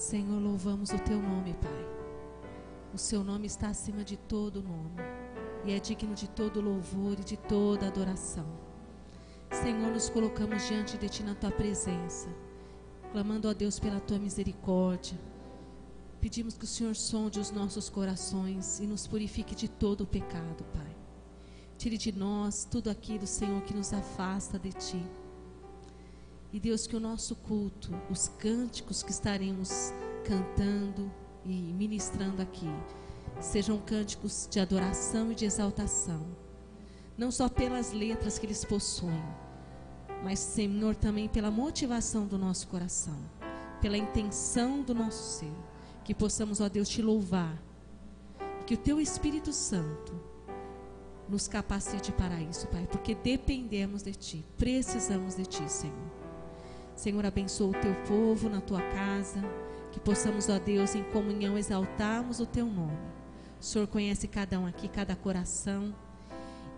Senhor, louvamos o teu nome, Pai. O seu nome está acima de todo nome e é digno de todo louvor e de toda adoração. Senhor, nos colocamos diante de ti na tua presença, clamando a Deus pela tua misericórdia. Pedimos que o Senhor sonde os nossos corações e nos purifique de todo o pecado, Pai. Tire de nós tudo aquilo, Senhor, que nos afasta de ti. E Deus, que o nosso culto, os cânticos que estaremos cantando e ministrando aqui, sejam cânticos de adoração e de exaltação, não só pelas letras que eles possuem, mas, Senhor, também pela motivação do nosso coração, pela intenção do nosso ser, que possamos, ó Deus, te louvar, que o teu Espírito Santo nos capacite para isso, Pai, porque dependemos de ti, precisamos de ti, Senhor. Senhor, abençoa o teu povo na tua casa, que possamos, ó Deus, em comunhão exaltarmos o teu nome. O Senhor conhece cada um aqui, cada coração,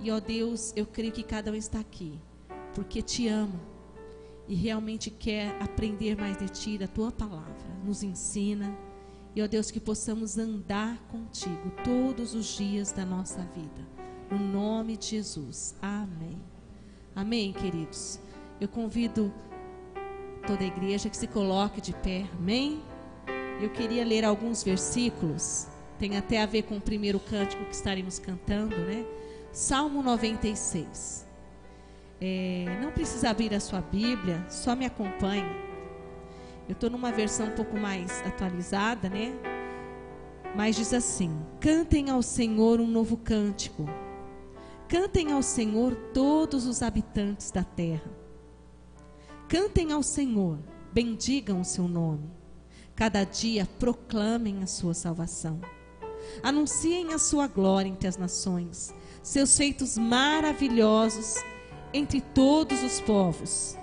e ó Deus, eu creio que cada um está aqui porque te ama e realmente quer aprender mais de ti, da tua palavra. Nos ensina, e ó Deus, que possamos andar contigo todos os dias da nossa vida, no nome de Jesus, amém. Amém, queridos. Eu convido toda a igreja que se coloque de pé, amém? Eu queria ler alguns versículos, tem até a ver com o primeiro cântico que estaremos cantando, né? Salmo 96. Não precisa abrir a sua Bíblia, só me acompanhe. Eu estou numa versão um pouco mais atualizada, né? Mas diz assim: cantem ao Senhor um novo cântico, cantem ao Senhor todos os habitantes da terra. Cantem ao Senhor, bendigam o seu nome. Cada dia proclamem a sua salvação. Anunciem a sua glória entre as nações, seus feitos maravilhosos entre todos os povos.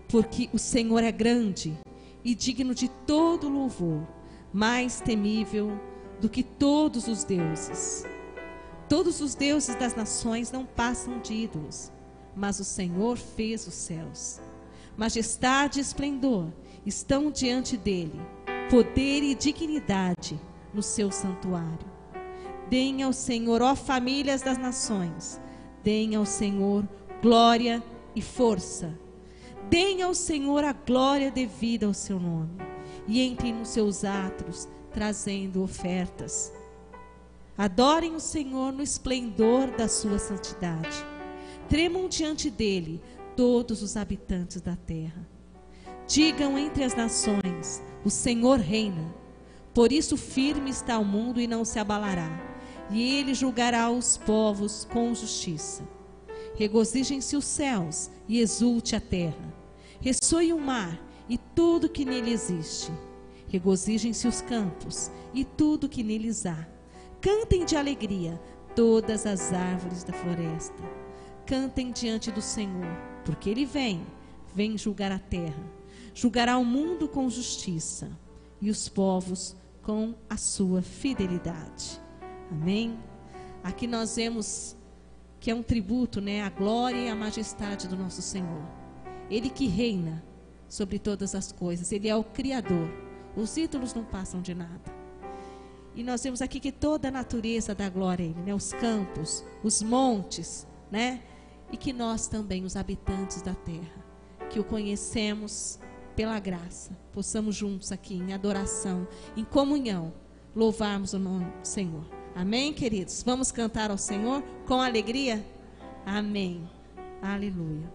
Porque o Senhor é grande e digno de todo louvor, mais temível do que todos os deuses. Todos os deuses das nações não passam de ídolos, mas o Senhor fez os céus. Majestade e esplendor estão diante dele, poder e dignidade no seu santuário. Deem ao Senhor, ó famílias das nações, deem ao Senhor glória e força. Deem ao Senhor a glória devida ao seu nome, e entrem nos seus átrios, trazendo ofertas. Adorem o Senhor no esplendor da sua santidade. Tremam diante dele todos os habitantes da terra. Digam entre as nações: o Senhor reina. Por isso firme está o mundo e não se abalará, e ele julgará os povos com justiça. Regozijem-se os céus e exulte a terra. Ressoe o mar e tudo que nele existe. Regozijem-se os campos e tudo que neles há. Cantem de alegria todas as árvores da floresta. Cantem diante do Senhor, porque ele vem julgar a terra. Julgará o mundo com justiça e os povos com a sua fidelidade. Amém? Aqui nós vemos que é um tributo, né, à glória e à majestade do nosso Senhor. Ele que reina sobre todas as coisas, ele é o Criador. Os ídolos não passam de nada. E nós vemos aqui que toda a natureza dá glória a ele, né? Os campos, os montes, né? E que nós também, os habitantes da terra, que o conhecemos pela graça, possamos juntos aqui em adoração, em comunhão, louvarmos o nome do Senhor. Amém, queridos? Vamos cantar ao Senhor com alegria? Amém. Aleluia.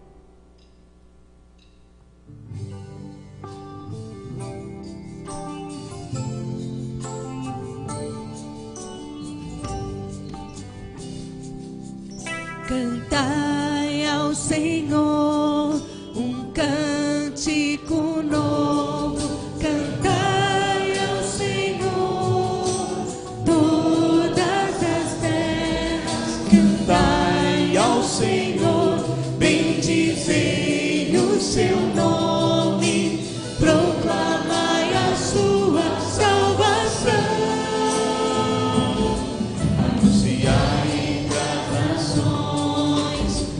Cantai ao Senhor um cântico novo, cantai ao Senhor todas as terras, cantai ao Senhor, bendizei o seu nome, proclamai a sua salvação, anunciai entre as nações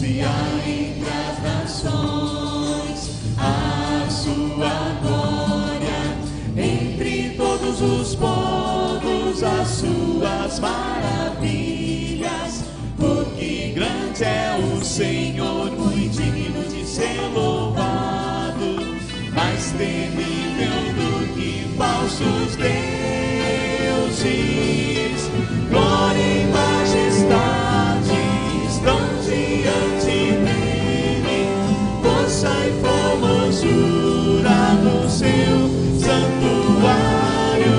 anunciar entre as nações a sua glória, entre todos os povos as suas maravilhas, porque grande é o Senhor, muito digno de ser louvado, mais temível do que falsos deuses. Glória e majestade estão diante dele, força e formosura no seu santuário.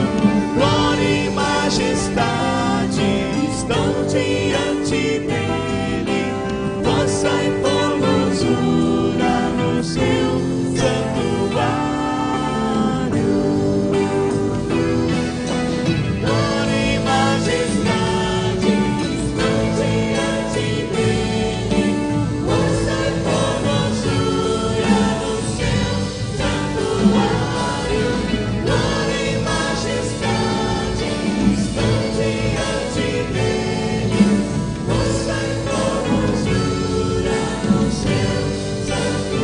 Glória e majestade estão diante dele, força e formosura no seu santuário. Glória e majestade estão diante dele, força e formosura no seu santuário. Glória e majestade estão diante dele, força e formosura no seu santuário.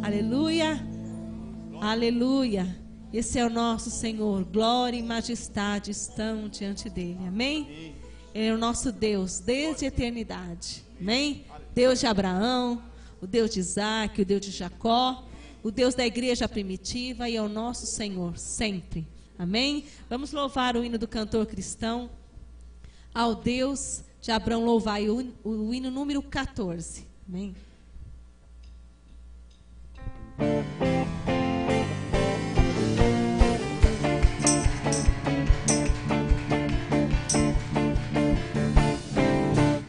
Aleluia, aleluia. Esse é o nosso Senhor. Glória e majestade estão diante dele. Amém? Ele é o nosso Deus desde a eternidade. Amém? Deus de Abraão, o Deus de Isaac, o Deus de Jacó, o Deus da igreja primitiva, e é o nosso Senhor sempre. Amém? Vamos louvar o hino do cantor cristão. Ao Deus de Abraão louvai, o hino número 14. Amém?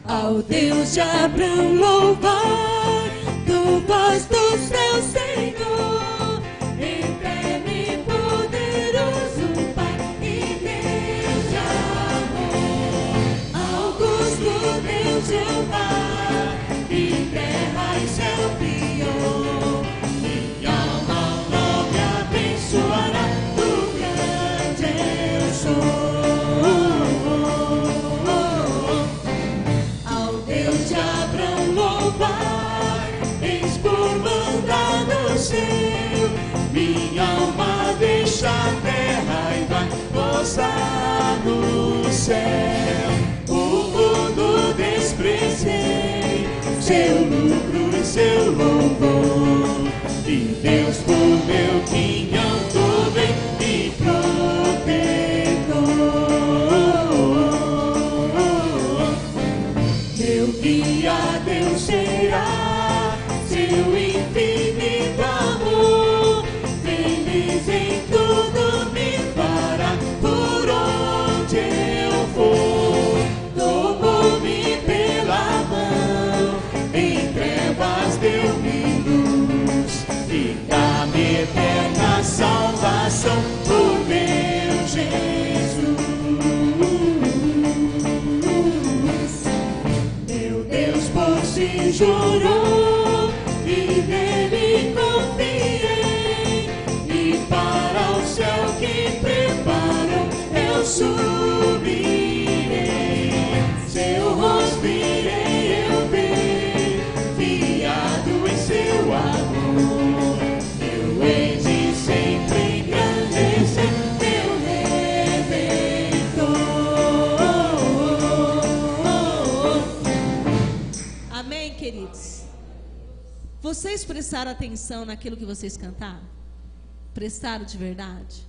Ao Deus de Abraão louvar, do voz do céu, Senhor, eterno e poderoso Pai e Deus de amor. Augusto Deus Jeová, e terra e céu criou, minha alma ao nome abençoará, do grande eu sou. Deus de Abraão louvar, eis por mandado seu, minha alma deixa a terra e vai gozar no céu. O mundo desprezei, seu lucro e seu louvor, e Deus por meu quinhão do bem e meu guia Deus será, seu infinito amor, feliz em tudo me fará, por onde eu for. Tomou-me pela mão, em trevas deu-me luz, e dá-me eterna salvação, por meu Jesus. Se jurou e nele confiei, e para o céu que preparou eu subirei, seu rosto irei eu ver, fiado em seu amor, eu hei de sempre engrandecer meu Redentor. Amém, queridos? Vocês prestaram atenção naquilo que vocês cantaram? Prestaram de verdade?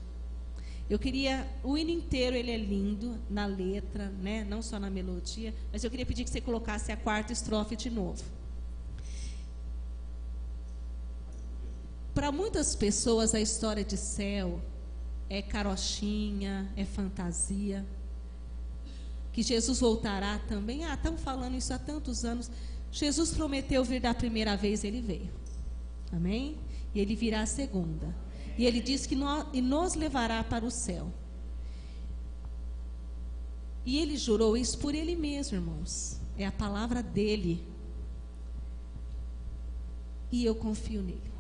Eu queria, o hino inteiro ele é lindo, na letra, né? Não só na melodia, mas eu queria pedir que você colocasse a quarta estrofe de novo. Para muitas pessoas a história de céu é carochinha, é fantasia, que Jesus voltará também. Estão falando isso há tantos anos. Jesus prometeu vir da primeira vez, ele veio. Amém? E ele virá a segunda. E ele diz que nos levará para o céu. E ele jurou isso por ele mesmo, irmãos. É a palavra dele. E eu confio nele.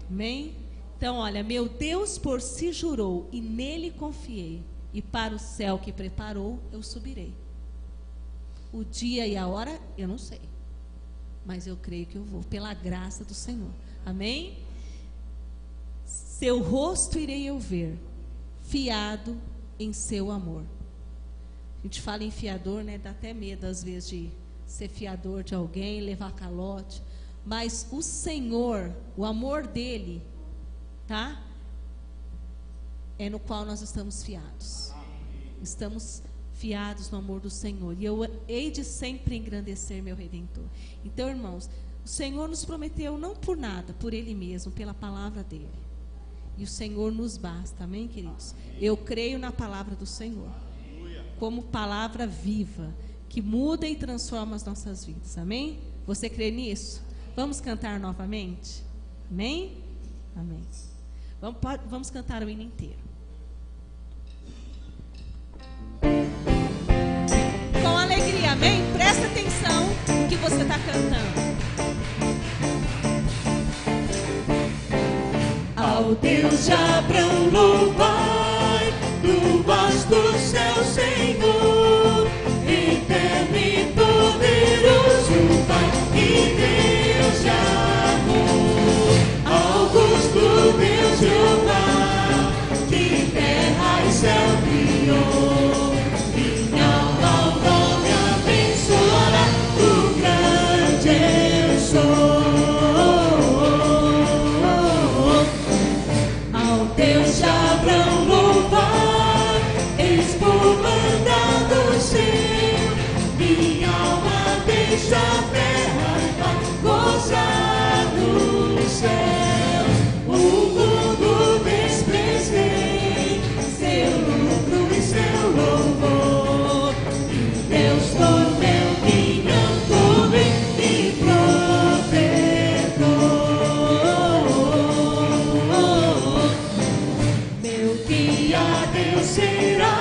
Amém? Então, olha, meu Deus por si jurou e nele confiei. e para o céu que preparou eu subirei. O dia e a hora eu não sei, mas eu creio que eu vou, pela graça do Senhor. Amém? Seu rosto irei eu ver, fiado em seu amor. A gente fala em fiador, né? Dá até medo às vezes de ser fiador de alguém, levar calote. Mas o Senhor, o amor dele, tá? É no qual nós estamos fiados. Estamos fiados no amor do Senhor. E eu hei de sempre engrandecer meu Redentor. Então, irmãos, o Senhor nos prometeu não por nada, por Ele mesmo, pela palavra dele. E o Senhor nos basta, amém, queridos? Eu creio na palavra do Senhor, como palavra viva, que muda e transforma as nossas vidas, amém? Você crê nisso? Vamos cantar novamente? Amém? Amém. Vamos cantar o hino inteiro. Com alegria, amém? Presta atenção no que você está cantando. Ao Deus de Abraão louvai, do vasto céu, Senhor, eterno e poderoso Pai, e Deus de amor. Augusto Deus Jeová, que terra e céu criou, minha alma ao nome abençoará, o grande eu sou. Deus de Abraão louvar, eis por mandado seu, minha alma deixa a terra e vai gozar do céu. O mundo desprezei, seu lucro e seu louvor, e Deus por meu guiando vem e provedor. Deus será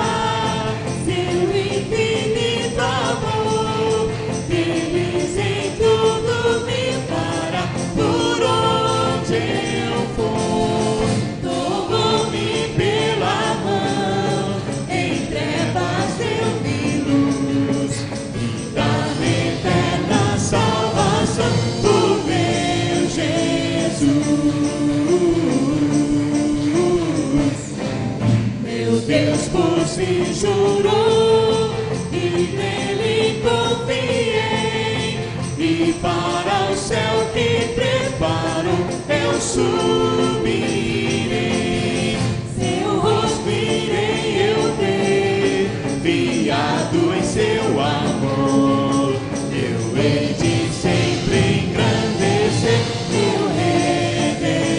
seu infinito amor, feliz em tudo me fará, por onde eu for. Tomou-me pela mão, em trevas deu-me luz, e dá-me eterna salvação, por meu Jesus. Deus por si jurou, e nele confiei, e para o céu que preparou eu subirei. Seu rosto irei eu ver, fiado em seu amor, eu hei de sempre engrandecer meu Redentor.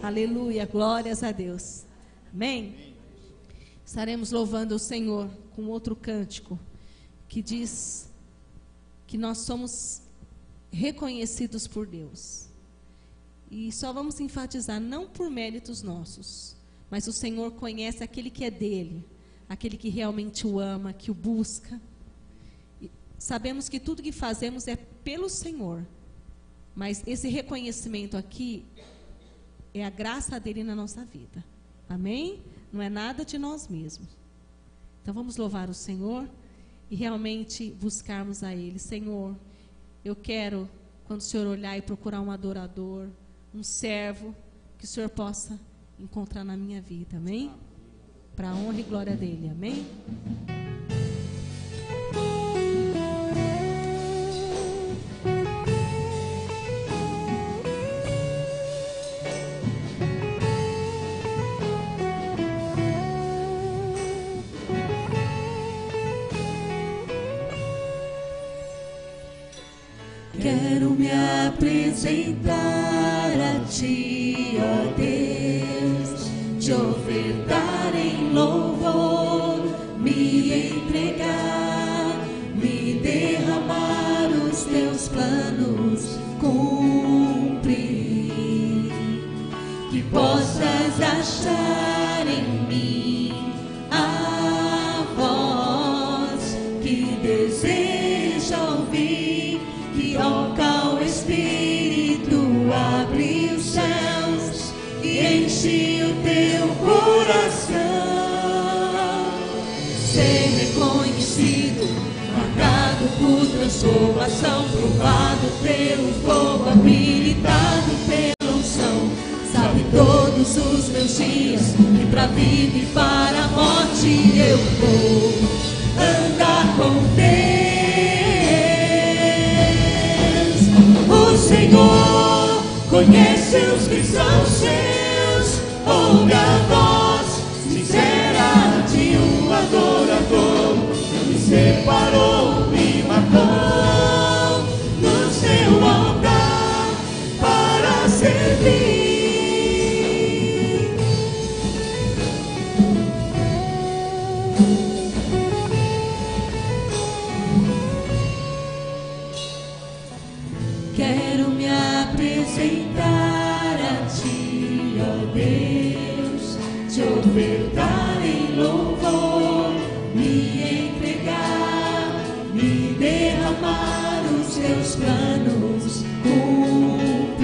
Aleluia, glórias a Deus. Amém? Estaremos louvando o Senhor com outro cântico que diz que nós somos reconhecidos por Deus. E só vamos enfatizar, não por méritos nossos, mas o Senhor conhece aquele que é dele, aquele que realmente o ama, que o busca. E sabemos que tudo que fazemos é pelo Senhor, mas esse reconhecimento aqui é a graça dele na nossa vida. Amém? Não é nada de nós mesmos. Então vamos louvar o Senhor e realmente buscarmos a Ele. Senhor, eu quero, quando o Senhor olhar e procurar um adorador, um servo, que o Senhor possa encontrar na minha vida. Amém? Para a honra e glória dele. Amém? Quero me apresentar a Ti, ó Deus, te ofertar em louvor, me entregar, me derramar, os Teus planos cumprir, que possas achar em mim a voz que deseja ouvir, que toca o Espírito abre os céus e enche o teu coração. Ser reconhecido, marcado por transformação, provado pelo fogo, habilitado pela unção. Sabe todos os meus dias, e pra vida e para a morte eu vou andar com Deus. O Senhor conhece os que são seus, ouve a voz sincera de um adorador. Me separou, me marcou no seu altar para servir. Quero me apresentar a ti, ó Deus, te ofertar em louvor, me entregar, me derramar, os teus planos cumprir.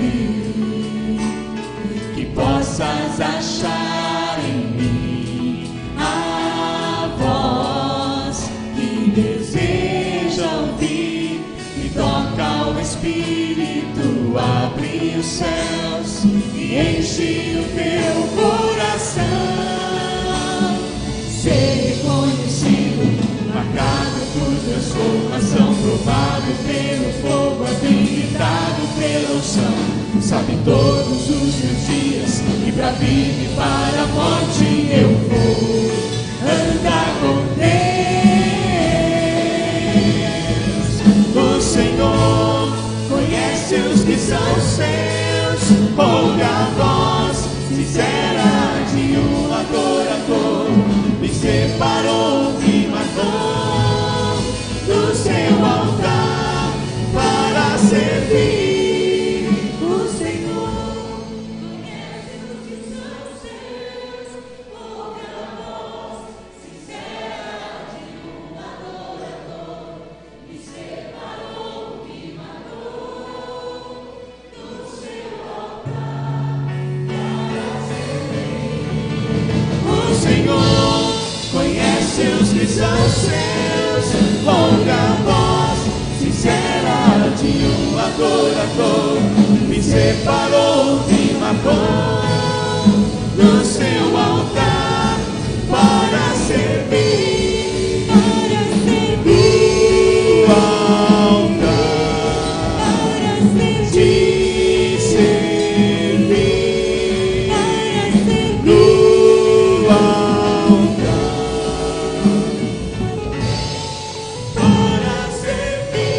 Que possas achar em mim a voz que deseja ouvir, e toca o Espírito, abre os céus e enche o teu coração. Ser reconhecido, marcado por transformação, provado pelo fogo, habilitado pela unção. Sabe todos os meus dias, e pra vida e para a morte eu vou andar com Deus. O Senhor conhece os que são seus, ouve a voz sincera de um adorador. Me separou, me marcou no seu altar para servir. O Senhor conhece os que são seus, ouve a voz sincera de um adorador. Me separou, me marcou no seu altar para servir. O Senhor conhece os que são seus, ouve a voz sincera de um adorador. Me separou, me marcou no seu altar para servir. Para servir. O altar para servir. De servir. Para servir. No altar para servir.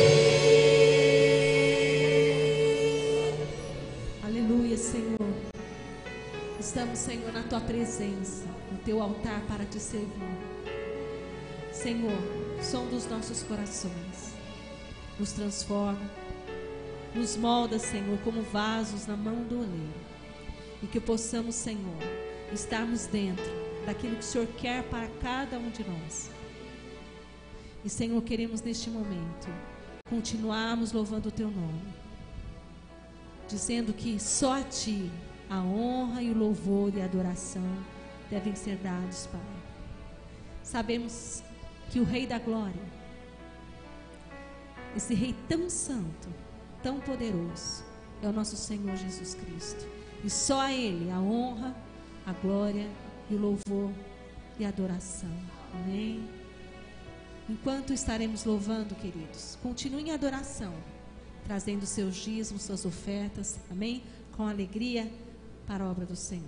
Aleluia, Senhor. Estamos, Senhor, na tua presença, no teu altar para te servir. Senhor, som dos nossos corações, nos transforma, nos molda, Senhor, como vasos na mão do oleiro. E que possamos, Senhor, estarmos dentro daquilo que o Senhor quer para cada um de nós. E, Senhor, queremos neste momento continuarmos louvando o teu nome, dizendo que só a ti a honra e o louvor e a adoração devem ser dados, Pai. Sabemos que o Rei da Glória, esse Rei tão santo, tão poderoso, é o nosso Senhor Jesus Cristo. E só a Ele a honra, a glória e o louvor e a adoração. Amém? Enquanto estaremos louvando, queridos, continuem em adoração, trazendo seus dízimos, suas ofertas, amém? Com alegria para a obra do Senhor.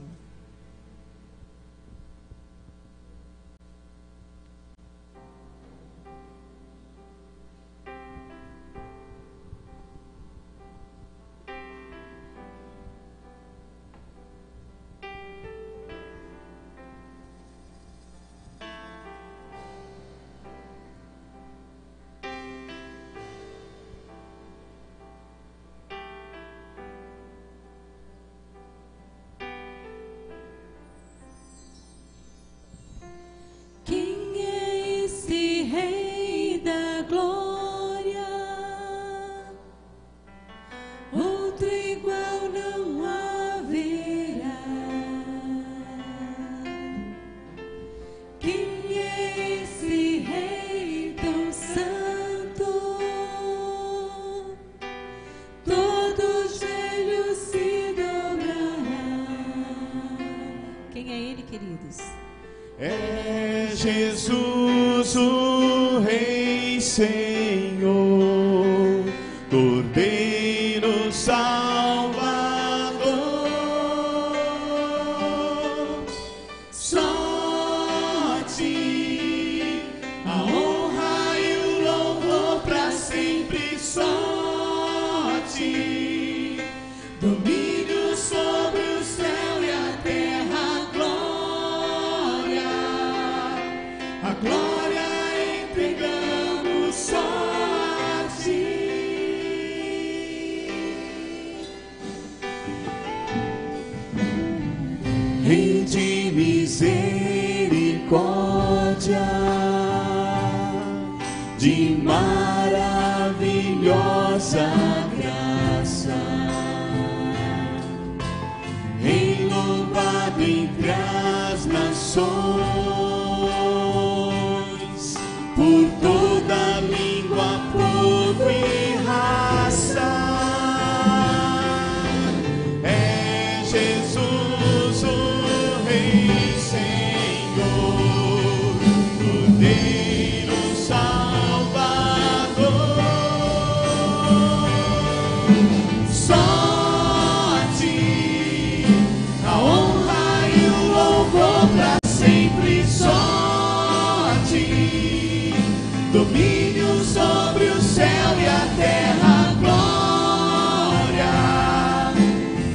Jesus, o Rei Senhor, Cordeiro Salvador. Só a ti a honra e o louvor para sempre. Só a ti domínio sobre o céu e a terra. A glória entregamos só a ti. Rei de misericórdia, de maravilhosa graça, Rei louvado entre as nações, por toda língua, povo e raça. É Jesus, o Rei Senhor, Cordeiro Salvador. Só a ti a honra e o louvor para sempre. Só a ti domínio sobre o céu e a terra.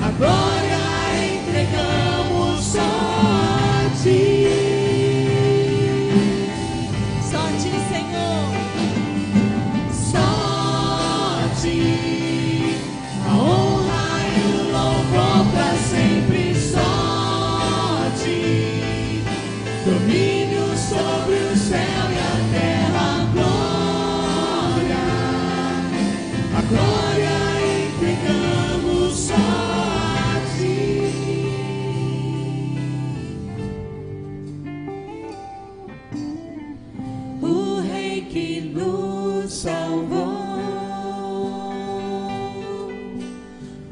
A glória entregamos só a ti. Só a ti, Senhor. Só a ti a honra e o louvor para sempre. Só a ti domínio sobre o céu e a terra. A glória entregamos só a ti. O Rei que nos salvou,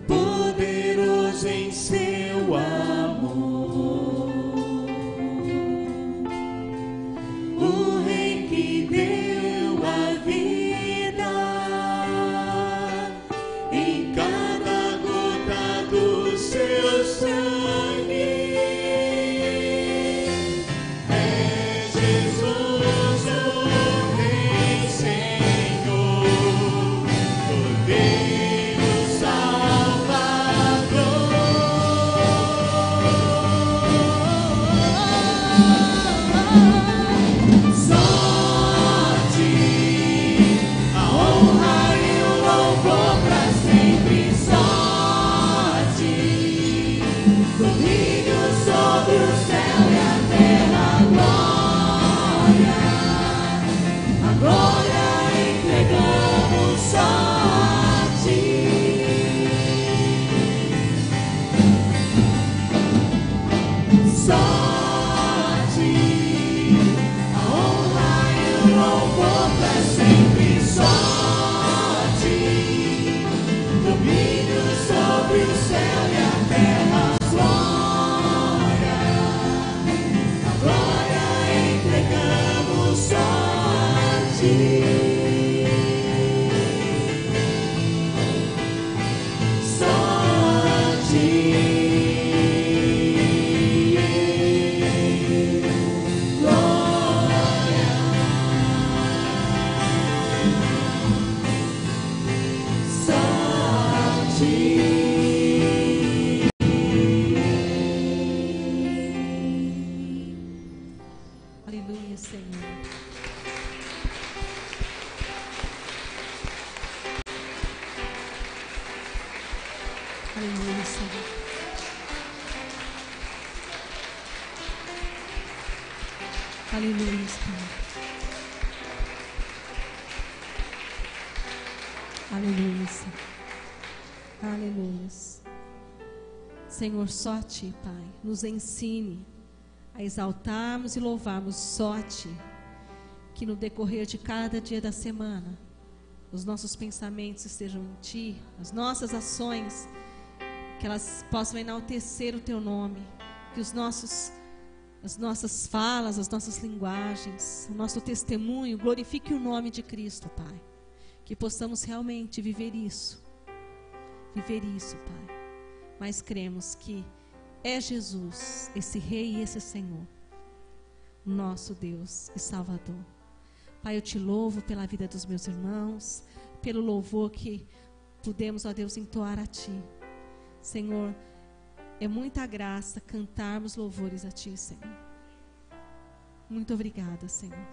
poderoso em seu amor. O Rei que deu a vida em cada gota do seu sangue. É Jesus, o Rei Senhor, Cordeiro Salvador. Só a ti a honra e o louvor para sempre. Só a ti domínio sobre o céu e a terra. A glória entregamos só a ti. Só a ti a honra e o louvor para sempre. Só a ti domínio sobre o céu e a terra. A glória entregamos só a ti. Só a ti. Glória. Só a ti. Aleluia, Senhor. Aleluia, Senhor. Aleluia, Senhor. Aleluia, Senhor. Aleluia. Senhor, só a Ti, Pai, nos ensine a exaltarmos e louvarmos só a Ti. Que no decorrer de cada dia da semana, os nossos pensamentos estejam em Ti, as nossas ações, que elas possam enaltecer o Teu nome, que os nossos as nossas falas, as nossas linguagens, o nosso testemunho glorifique o nome de Cristo, Pai. Que possamos realmente viver isso, Pai. Mas cremos que é Jesus, esse Rei e esse Senhor, nosso Deus e Salvador. Pai, eu te louvo pela vida dos meus irmãos, pelo louvor que pudemos, ó Deus, entoar a Ti. Senhor, é muita graça cantarmos louvores a Ti, Senhor. Muito obrigada, Senhor.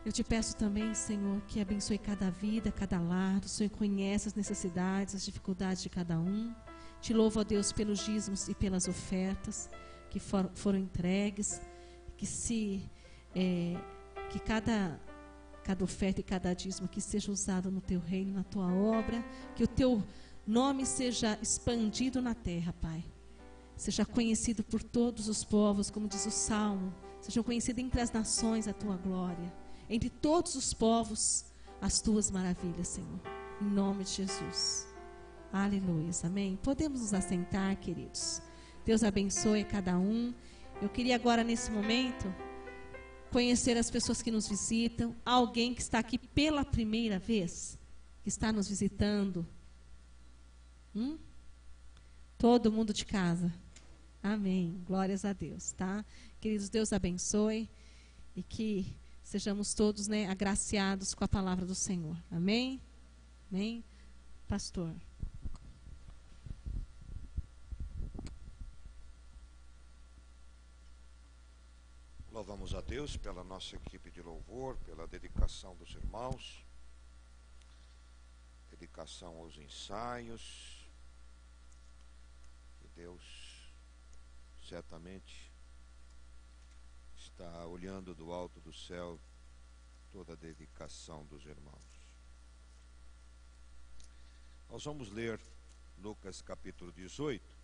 Eu te peço também, Senhor, que abençoe cada vida, cada lar. O Senhor conhece as necessidades, as dificuldades de cada um. Te louvo, ó Deus, pelos dízimos e pelas ofertas que foram entregues. Que cada oferta e cada dízimo que seja usado no Teu reino, na Tua obra. Que o Teu nome seja expandido na terra, Pai. Seja conhecido por todos os povos, como diz o Salmo. Seja conhecido entre as nações a Tua glória. Entre todos os povos, as Tuas maravilhas, Senhor. Em nome de Jesus. Aleluia, amém. Podemos nos assentar, queridos. Deus abençoe cada um. Eu queria agora, nesse momento, conhecer as pessoas que nos visitam. Alguém que está aqui pela primeira vez, que está nos visitando. Todo mundo de casa. Amém. Glórias a Deus, tá? Queridos, Deus abençoe e que sejamos todos, né, agraciados com a palavra do Senhor. Amém? Amém? Pastor. Louvamos a Deus pela nossa equipe de louvor, pela dedicação dos irmãos, dedicação aos ensaios. Que Deus certamente está olhando do alto do céu toda a dedicação dos irmãos. Nós vamos ler Lucas capítulo 18.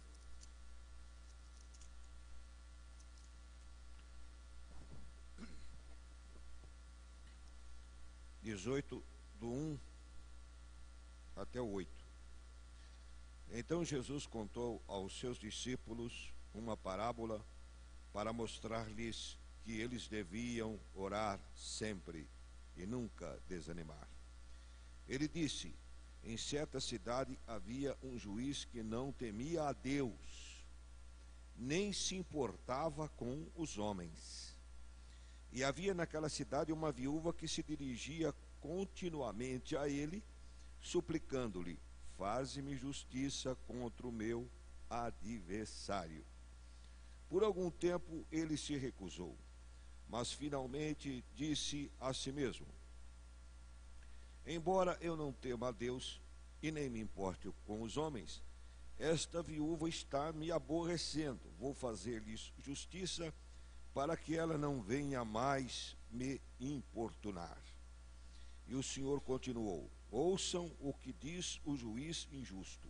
Do 1 até o 8. Então Jesus contou aos seus discípulos uma parábola para mostrar-lhes que eles deviam orar sempre e nunca desanimar. Ele disse: em certa cidade havia um juiz que não temia a Deus, nem se importava com os homens. E havia naquela cidade uma viúva que se dirigia continuamente a ele, suplicando-lhe: faze-me justiça contra o meu adversário. Por algum tempo ele se recusou, mas finalmente disse a si mesmo: embora eu não tema a Deus e nem me importe com os homens, esta viúva está me aborrecendo. Vou fazer-lhe justiça para que ela não venha mais me importunar. E o Senhor continuou: ouçam o que diz o juiz injusto.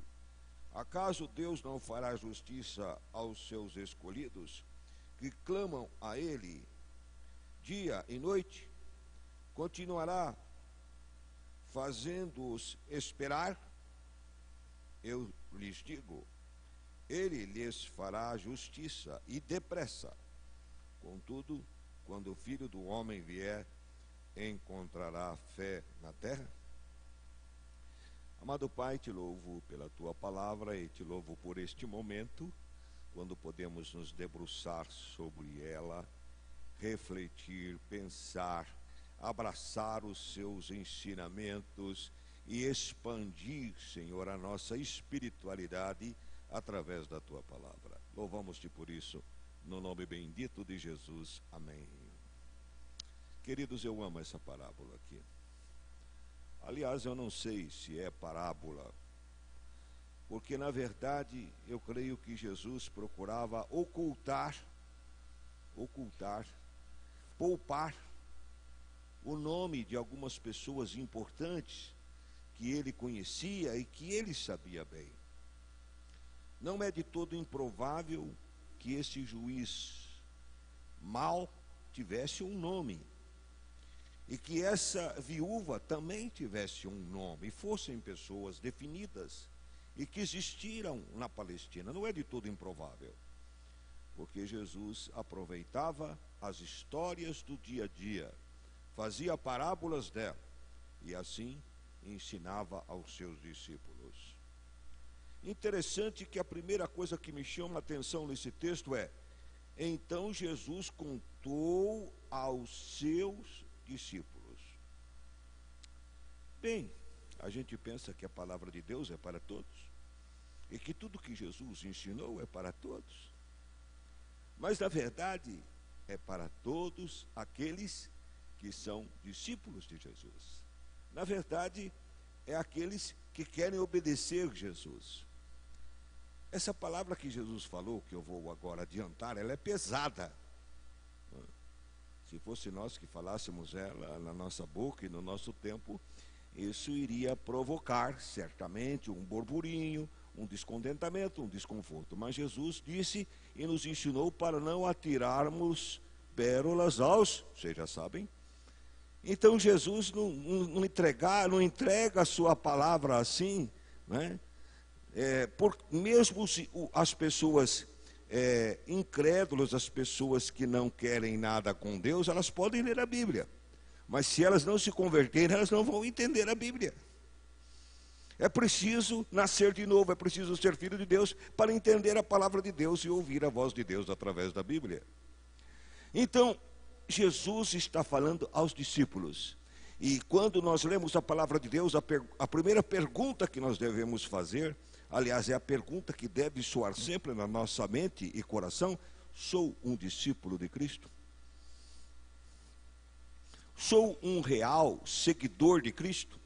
Acaso Deus não fará justiça aos seus escolhidos, que clamam a Ele dia e noite? Continuará fazendo-os esperar? Eu lhes digo, Ele lhes fará justiça e depressa. Contudo, quando o Filho do Homem vier, encontrará fé na terra? Amado Pai, te louvo pela Tua palavra e te louvo por este momento, quando podemos nos debruçar sobre ela, refletir, pensar, abraçar os Seus ensinamentos e expandir, Senhor, a nossa espiritualidade através da Tua palavra. Louvamos-te por isso, no nome bendito de Jesus. Amém. Queridos, eu amo essa parábola aqui. Aliás, eu não sei se é parábola, porque na verdade eu creio que Jesus procurava ocultar, poupar o nome de algumas pessoas importantes que ele conhecia e que ele sabia bem. Não é de todo improvável que esse juiz mau tivesse um nome, e que essa viúva também tivesse um nome, e fossem pessoas definidas, e que existiram na Palestina. Não é de todo improvável. porque Jesus aproveitava as histórias do dia a dia, fazia parábolas dela e assim ensinava aos seus discípulos. Interessante que a primeira coisa que me chama a atenção nesse texto é: então Jesus contou aos seus discípulos. Bem, a gente pensa que a palavra de Deus é para todos e que tudo que Jesus ensinou é para todos, mas na verdade é para todos aqueles que são discípulos de Jesus. Na verdade, é aqueles que querem obedecer Jesus. Essa palavra que Jesus falou, que eu vou agora adiantar, ela é pesada. Se fosse nós que falássemos ela na nossa boca e no nosso tempo, isso iria provocar certamente um burburinho, um descontentamento, um desconforto. Mas Jesus disse e nos ensinou para não atirarmos pérolas aos, vocês já sabem. Então Jesus não entrega a sua palavra assim, né? Mesmo as pessoas incrédulas, as pessoas que não querem nada com Deus, elas podem ler a Bíblia, mas se elas não se converterem, elas não vão entender a Bíblia. É preciso nascer de novo, é preciso ser filho de Deus para entender a palavra de Deus e ouvir a voz de Deus através da Bíblia. Então, Jesus está falando aos discípulos. E quando nós lemos a palavra de Deus, a primeira pergunta que nós devemos fazer, aliás, é a pergunta que deve soar sempre na nossa mente e coração: sou um discípulo de Cristo? Sou um real seguidor de Cristo?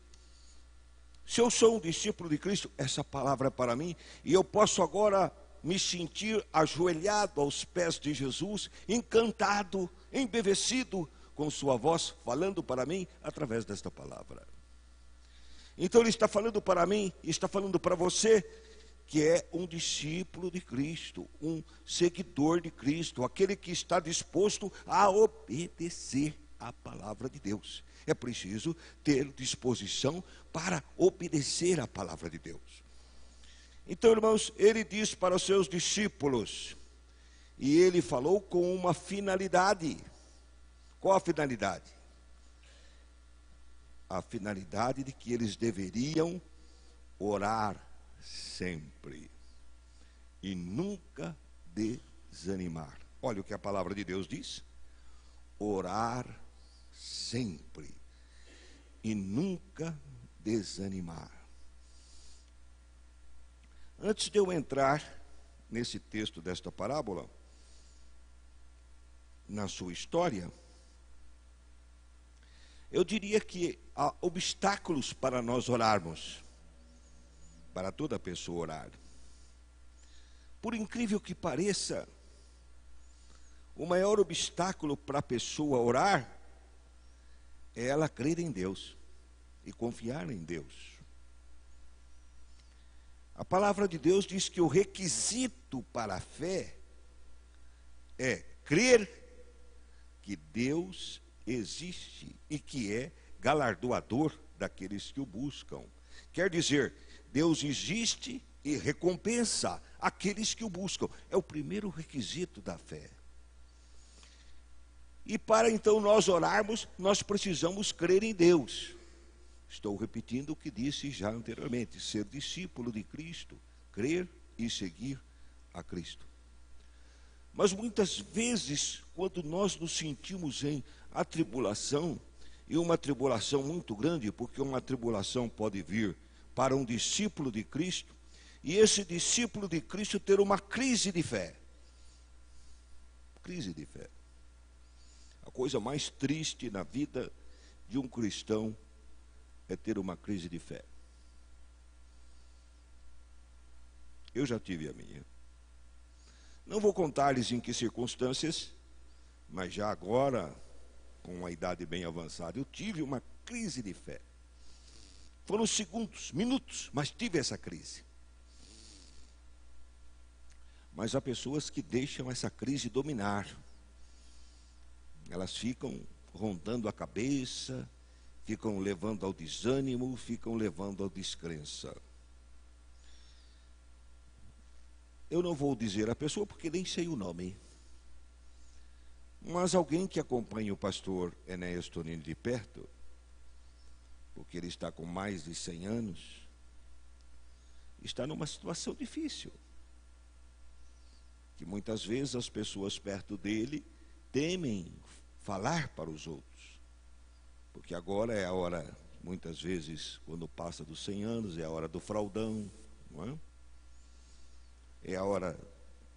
Se eu sou um discípulo de Cristo, essa palavra é para mim, e eu posso agora me sentir ajoelhado aos pés de Jesus, encantado, embevecido com sua voz, falando para mim através desta palavra. Então ele está falando para mim, está falando para você, que é um discípulo de Cristo, um seguidor de Cristo, aquele que está disposto a obedecer a palavra de Deus. É preciso ter disposição para obedecer a palavra de Deus. Então, irmãos, ele diz para os seus discípulos, e ele falou com uma finalidade. Qual a finalidade? A finalidade de que eles deveriam orar sempre e nunca desanimar. Olha o que a palavra de Deus diz: orar sempre e nunca desanimar. Antes de eu entrar nesse texto desta parábola, na sua história, eu diria que há obstáculos para nós orarmos, para toda pessoa orar. Por incrível que pareça, o maior obstáculo para a pessoa orar é ela crer em Deus e confiar em Deus. A palavra de Deus diz que o requisito para a fé é crer que Deus existe e que é galardoador daqueles que o buscam. Quer dizer, Deus existe e recompensa aqueles que o buscam. É o primeiro requisito da fé. E para então nós orarmos, nós precisamos crer em Deus. Estou repetindo o que disse já anteriormente: ser discípulo de Cristo, crer e seguir a Cristo. Mas muitas vezes, quando nós nos sentimos em atribulação, e uma tribulação muito grande, porque uma tribulação pode vir para um discípulo de Cristo, e esse discípulo de Cristo ter uma crise de fé. Crise de fé. A coisa mais triste na vida de um cristão é ter uma crise de fé. Eu já tive a minha. Não vou contar-lhes em que circunstâncias, mas já agora, com uma idade bem avançada, eu tive uma crise de fé. Foram segundos, minutos, mas tive essa crise. Mas há pessoas que deixam essa crise dominar. Elas ficam rondando a cabeça, ficam levando ao desânimo, ficam levando à descrença. eu não vou dizer a pessoa porque nem sei o nome, mas alguém que acompanha o pastor Enéas Tonini de perto, porque ele está com mais de 100 anos, está numa situação difícil, que muitas vezes as pessoas perto dele temem falar para os outros, porque agora é a hora, muitas vezes, quando passa dos 100 anos, é a hora do fraldão, não é? É a hora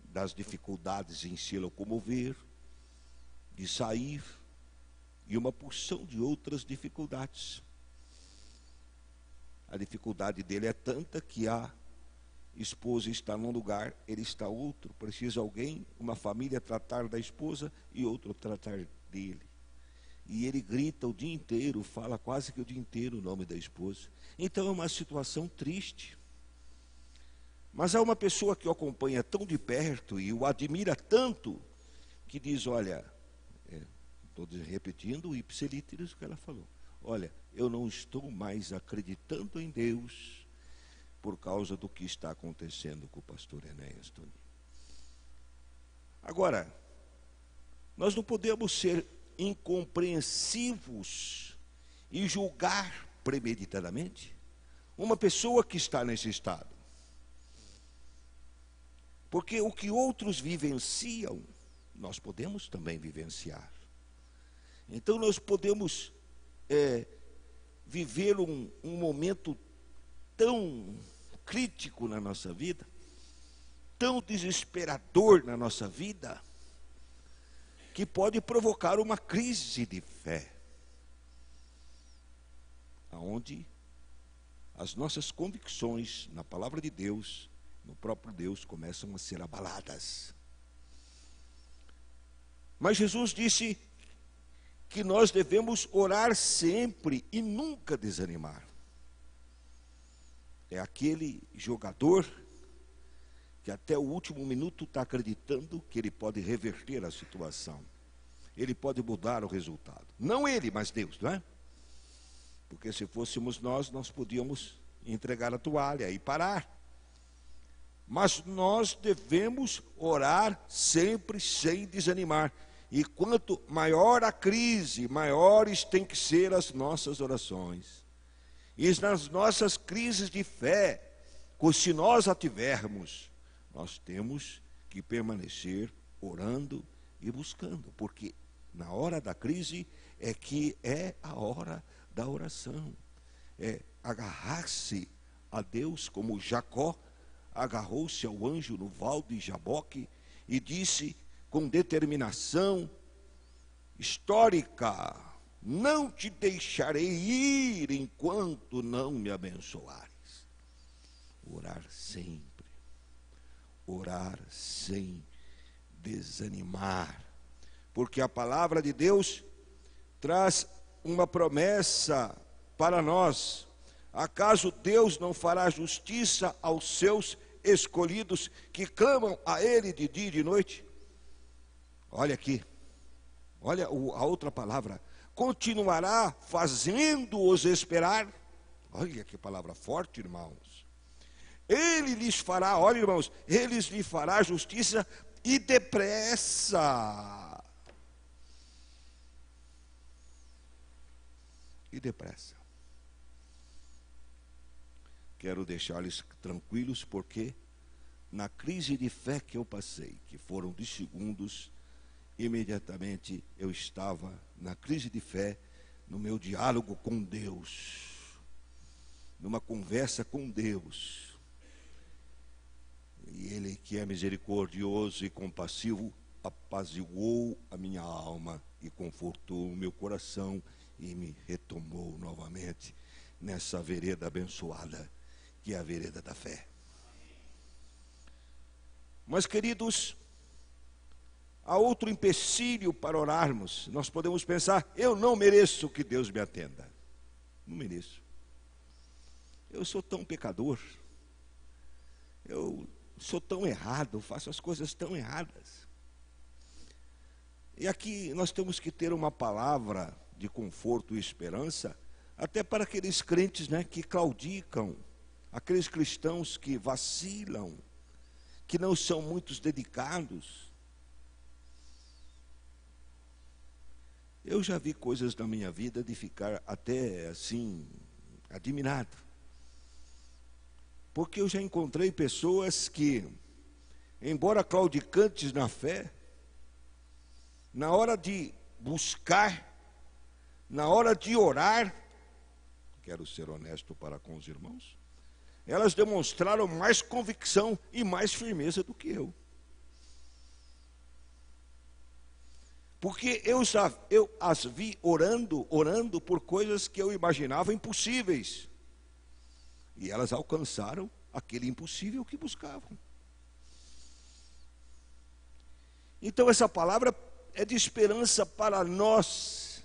das dificuldades em se locomover, de sair, e uma porção de outras dificuldades. A dificuldade dele é tanta que a esposa está num lugar, ele está outro. Precisa alguém, uma família, tratar da esposa e outro tratar dele. E ele grita o dia inteiro, fala quase que o dia inteiro o nome da esposa. Então é uma situação triste. Mas há uma pessoa que o acompanha tão de perto e o admira tanto, que diz, olha, estou repetindo o ipsilíteres que ela falou. Olha, eu não estou mais acreditando em Deus por causa do que está acontecendo com o pastor Enéas Tonini. Agora, nós não podemos ser incompreensivos e julgar premeditadamente uma pessoa que está nesse estado. Porque o que outros vivenciam, nós podemos também vivenciar. Então nós podemos viver um momento tão crítico na nossa vida, tão desesperador na nossa vida, que pode provocar uma crise de fé, aonde as nossas convicções na palavra de Deus, no próprio Deus, começam a ser abaladas. Mas Jesus disse que nós devemos orar sempre e nunca desanimar. É aquele jogador que até o último minuto está acreditando que ele pode reverter a situação. Ele pode mudar o resultado. Não ele, mas Deus, não é? Porque se fôssemos nós podíamos entregar a toalha e parar. Mas nós devemos orar sempre sem desanimar. E quanto maior a crise, maiores têm que ser as nossas orações. E nas nossas crises de fé, se nós a tivermos, nós temos que permanecer orando e buscando. Porque na hora da crise é que é a hora da oração. É agarrar-se a Deus, como Jacó agarrou-se ao anjo no val de Jaboque e disse com determinação histórica: não te deixarei ir enquanto não me abençoares. Orar sempre, orar sem desanimar, porque a palavra de Deus traz uma promessa para nós. Acaso Deus não fará justiça aos seus escolhidos que clamam a Ele de dia e de noite? Olha aqui, olha a outra palavra: continuará fazendo-os esperar. Olha que palavra forte, irmãos. Ele lhes fará, olha, irmãos, ele lhes fará justiça e depressa. E depressa. Quero deixar-lhes tranquilos, porque na crise de fé que eu passei, que foram de segundos, imediatamente eu estava na crise de fé, no meu diálogo com Deus, numa conversa com Deus. E Ele, que é misericordioso e compassivo, apaziguou a minha alma e confortou o meu coração e me retomou novamente nessa vereda abençoada, que é a vereda da fé. Mas, queridos, há outro empecilho para orarmos. Nós podemos pensar: eu não mereço que Deus me atenda. Não mereço. Eu sou tão pecador. Eu sou tão errado, faço as coisas tão erradas. E aqui nós temos que ter uma palavra de conforto e esperança, até para aqueles crentes, né, que claudicam, aqueles cristãos que vacilam, que não são muito dedicados. Eu já vi coisas na minha vida de ficar até assim, admirado. Porque eu já encontrei pessoas que, embora claudicantes na fé, na hora de buscar, na hora de orar, quero ser honesto para com os irmãos, elas demonstraram mais convicção e mais firmeza do que eu. Porque eu as vi orando por coisas que eu imaginava impossíveis. E elas alcançaram aquele impossível que buscavam. Então essa palavra é de esperança para nós,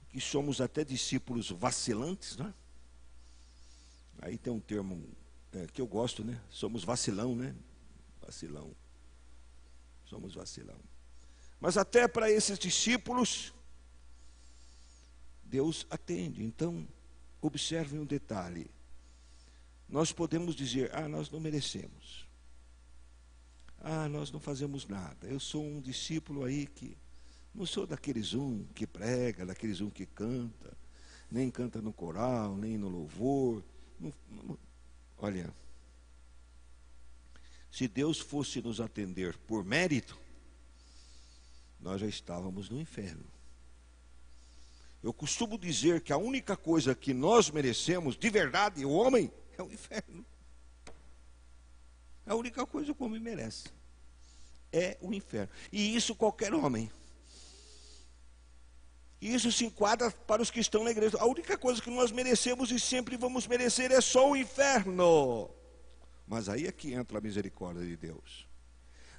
que somos até discípulos vacilantes, né? Aí tem um termo que eu gosto, né? Somos vacilão, né? Vacilão. Somos vacilão. Mas até para esses discípulos, Deus atende. Então, observem um detalhe. Nós podemos dizer, nós não merecemos. Nós não fazemos nada. Eu sou um discípulo aí que não sou daqueles que prega, daqueles que canta, nem canta no coral, nem no louvor. Olha, se Deus fosse nos atender por mérito, nós já estávamos no inferno. Eu costumo dizer que a única coisa que nós merecemos, de verdade, o homem, é o inferno. A única coisa que o homem merece é o inferno. E isso qualquer homem. E isso se enquadra para os que estão na igreja. A única coisa que nós merecemos e sempre vamos merecer é só o inferno. Mas aí é que entra a misericórdia de Deus.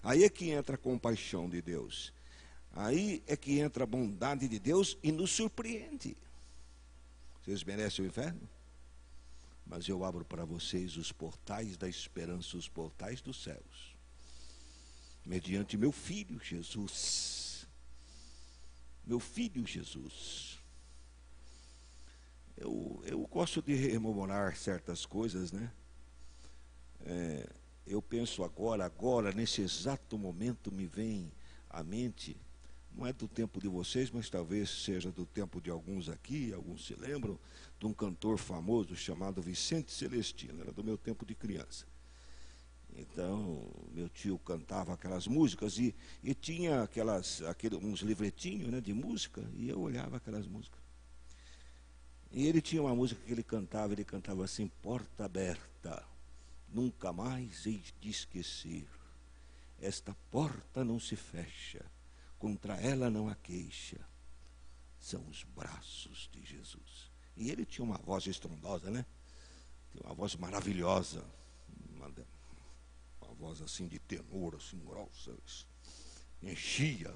Aí é que entra a compaixão de Deus. Aí é que entra a bondade de Deus e nos surpreende. Vocês merecem o inferno? Mas eu abro para vocês os portais da esperança, os portais dos céus. Mediante meu filho Jesus. Meu filho Jesus. Eu gosto de rememorar certas coisas, né? Eu penso agora, nesse exato momento me vem à mente. Não é do tempo de vocês, mas talvez seja do tempo de alguns aqui. Alguns se lembram de um cantor famoso chamado Vicente Celestino. Era do meu tempo de criança. Então, meu tio cantava aquelas músicas e tinha uns livretinhos, né, de música, e eu olhava aquelas músicas. E ele tinha uma música que ele cantava assim: porta aberta, nunca mais hei de esquecer. Esta porta não se fecha, contra ela não há queixa, são os braços de Jesus. E ele tinha uma voz estrondosa, né? Tinha uma voz maravilhosa, uma voz assim de tenor, assim grossa, enchia.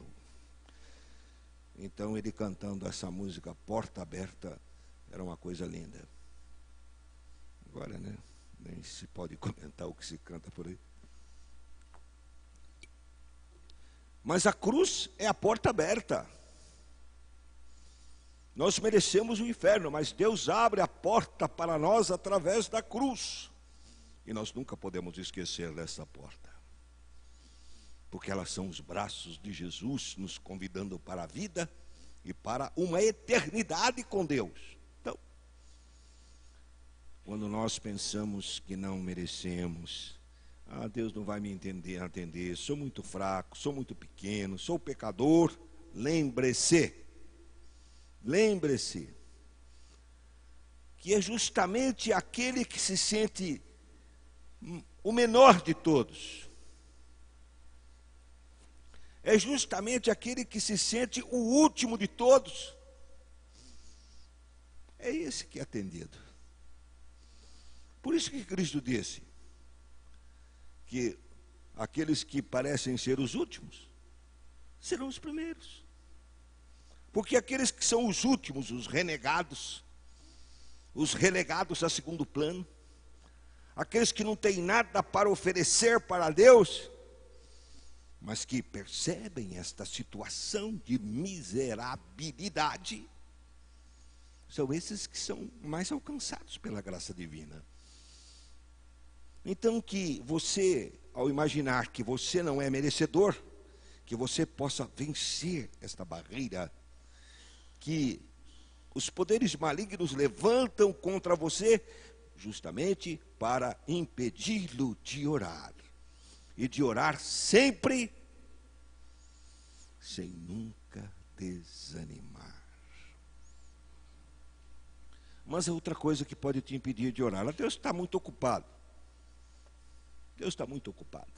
Então ele cantando essa música, Porta Aberta, era uma coisa linda. Agora, né? Nem se pode comentar o que se canta por aí. Mas a cruz é a porta aberta. Nós merecemos o inferno, mas Deus abre a porta para nós através da cruz. E nós nunca podemos esquecer dessa porta. Porque elas são os braços de Jesus nos convidando para a vida e para uma eternidade com Deus. Então, quando nós pensamos que não merecemos, Deus não vai me atender, sou muito fraco, sou muito pequeno, sou pecador. Lembre-se que é justamente aquele que se sente o menor de todos, é justamente aquele que se sente o último de todos, é esse que é atendido. Por isso que Cristo disse que aqueles que parecem ser os últimos serão os primeiros. Porque aqueles que são os últimos, os renegados, os relegados a segundo plano, aqueles que não têm nada para oferecer para Deus, mas que percebem esta situação de miserabilidade, são esses que são mais alcançados pela graça divina. Então que você, ao imaginar que você não é merecedor, que você possa vencer esta barreira, que os poderes malignos levantam contra você, justamente para impedi-lo de orar. E de orar sempre, sem nunca desanimar. Mas a outra coisa que pode te impedir de orar, Deus está muito ocupado. Deus está muito ocupado.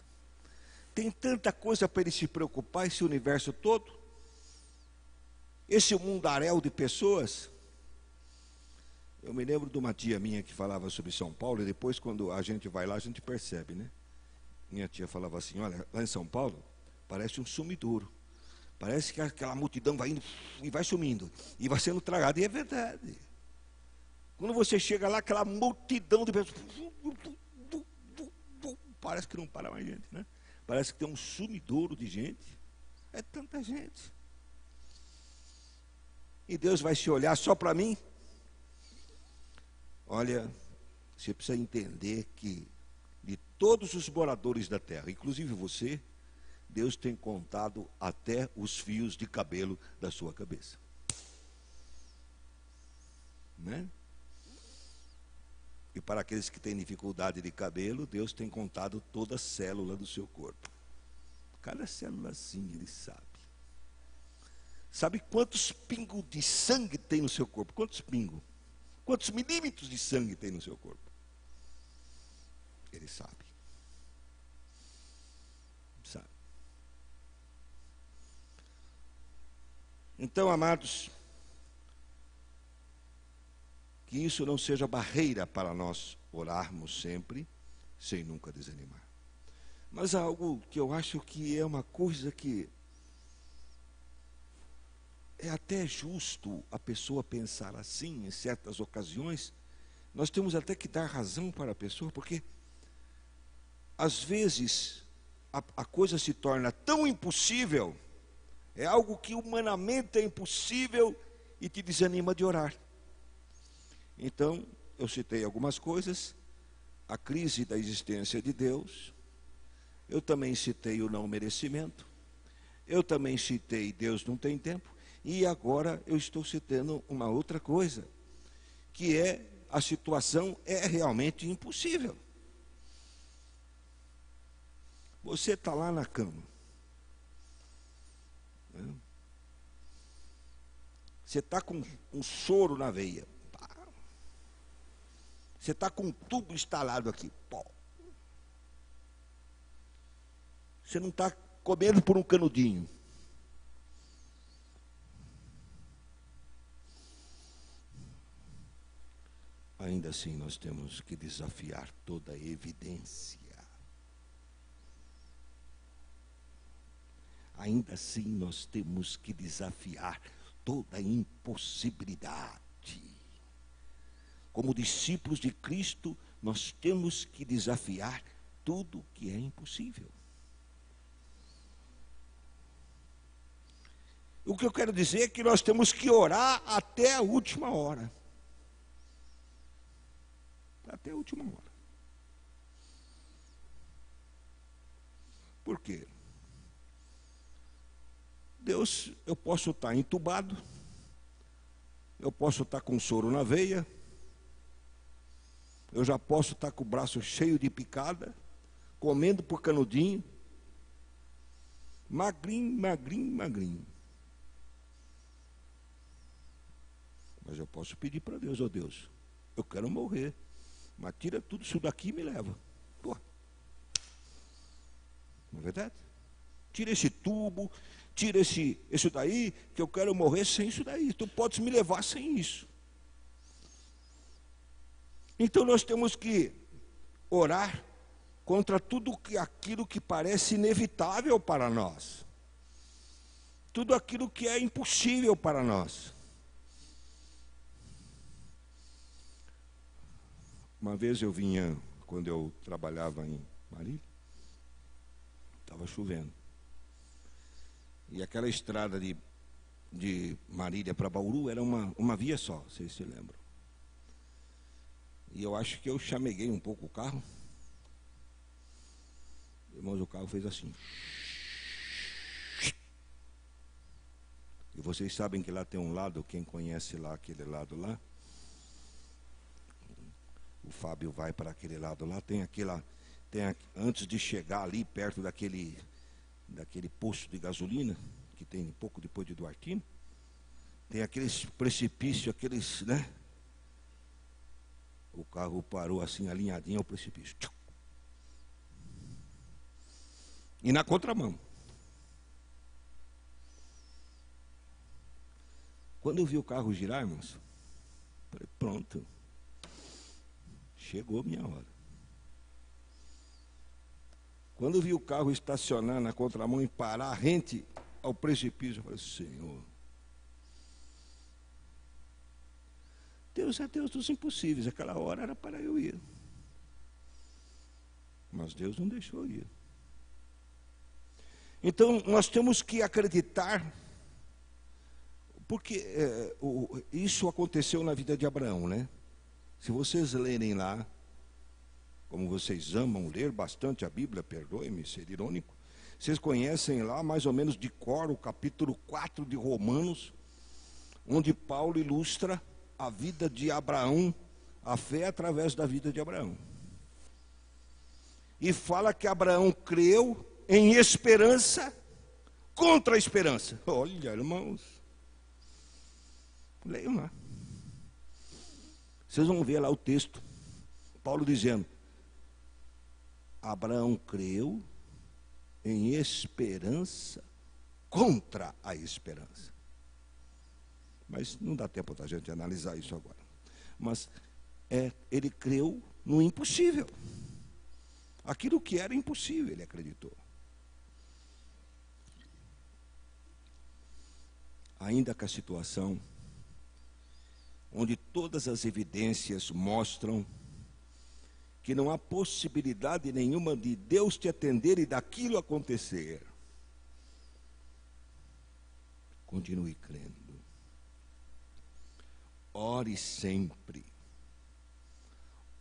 Tem tanta coisa para Ele se preocupar, esse universo todo, esse mundaréu de pessoas. Eu me lembro de uma tia minha que falava sobre São Paulo, e depois quando a gente vai lá, a gente percebe, né? Minha tia falava assim, olha, lá em São Paulo, parece um sumidouro. Parece que aquela multidão vai indo e vai sumindo, e vai sendo tragada, e é verdade. Quando você chega lá, aquela multidão de pessoas, parece que não para mais gente, né? Parece que tem um sumidouro de gente. É tanta gente. E Deus vai se olhar só para mim? Olha, você precisa entender que de todos os moradores da terra, inclusive você, Deus tem contado até os fios de cabelo da sua cabeça. Né? E para aqueles que têm dificuldade de cabelo, Deus tem contado toda a célula do seu corpo. Cada célula assim, Ele sabe. Sabe quantos pingos de sangue tem no seu corpo? Quantos pingos? Quantos milímetros de sangue tem no seu corpo? Ele sabe. Sabe. Então, amados, que isso não seja barreira para nós orarmos sempre, sem nunca desanimar. Mas há algo que eu acho que é uma coisa que é até justo a pessoa pensar assim, em certas ocasiões. Nós temos até que dar razão para a pessoa, porque às vezes a coisa se torna tão impossível, é algo que humanamente é impossível e te desanima de orar. Então, eu citei algumas coisas, a crise da existência de Deus, eu também citei o não merecimento, eu também citei Deus não tem tempo, e agora eu estou citando uma outra coisa, que é a situação é realmente impossível. Você está lá na cama, né? Você está com um soro na veia, você está com um tubo instalado aqui, você não está comendo por um canudinho. Ainda assim nós temos que desafiar toda a evidência. Ainda assim nós temos que desafiar toda a impossibilidade. Como discípulos de Cristo, nós temos que desafiar tudo que é impossível. O que eu quero dizer é que nós temos que orar até a última hora. Até a última hora. Por quê? Deus, eu posso estar entubado, eu posso estar com soro na veia, eu já posso estar com o braço cheio de picada, comendo por canudinho, magrinho, magrinho, magrinho. Mas eu posso pedir para Deus, ó Deus, eu quero morrer, mas tira tudo isso daqui e me leva. Pô. Não é verdade? Tira esse tubo, tira isso daí, que eu quero morrer sem isso daí. Tu podes me levar sem isso. Então nós temos que orar contra tudo aquilo que parece inevitável para nós. Tudo aquilo que é impossível para nós. Uma vez eu vinha, quando eu trabalhava em Marília, estava chovendo. E aquela estrada de Marília para Bauru era uma via só, vocês se lembram. E eu acho que eu chameguei um pouco o carro. Irmãos, o carro fez assim. E vocês sabem que lá tem um lado, quem conhece lá, aquele lado lá, o Fábio vai para aquele lado lá, antes de chegar ali perto daquele posto de gasolina, que tem pouco depois de Duartino, tem aqueles precipícios, né? O carro parou assim, alinhadinho ao precipício. E na contramão. Quando eu vi o carro girar, irmãos, falei, pronto. Chegou a minha hora. Quando eu vi o carro estacionar na contramão e parar rente ao precipício, eu falei, Senhor, Deus é Deus dos impossíveis. Aquela hora era para eu ir. Mas Deus não deixou eu ir. Então, nós temos que acreditar, porque isso aconteceu na vida de Abraão, né? Se vocês lerem lá, como vocês amam ler bastante a Bíblia, perdoe-me ser irônico, vocês conhecem lá mais ou menos de cor o capítulo 4 de Romanos, onde Paulo ilustra a vida de Abraão, a fé através da vida de Abraão. E fala que Abraão creu em esperança contra a esperança. Olha, irmãos, leiam lá. Vocês vão ver lá o texto, Paulo dizendo, Abraão creu em esperança contra a esperança. Mas não dá tempo da gente analisar isso agora. Mas ele creu no impossível. Aquilo que era impossível, ele acreditou. Ainda que a situação onde todas as evidências mostram que não há possibilidade nenhuma de Deus te atender e daquilo acontecer, continue crendo. Ore sempre.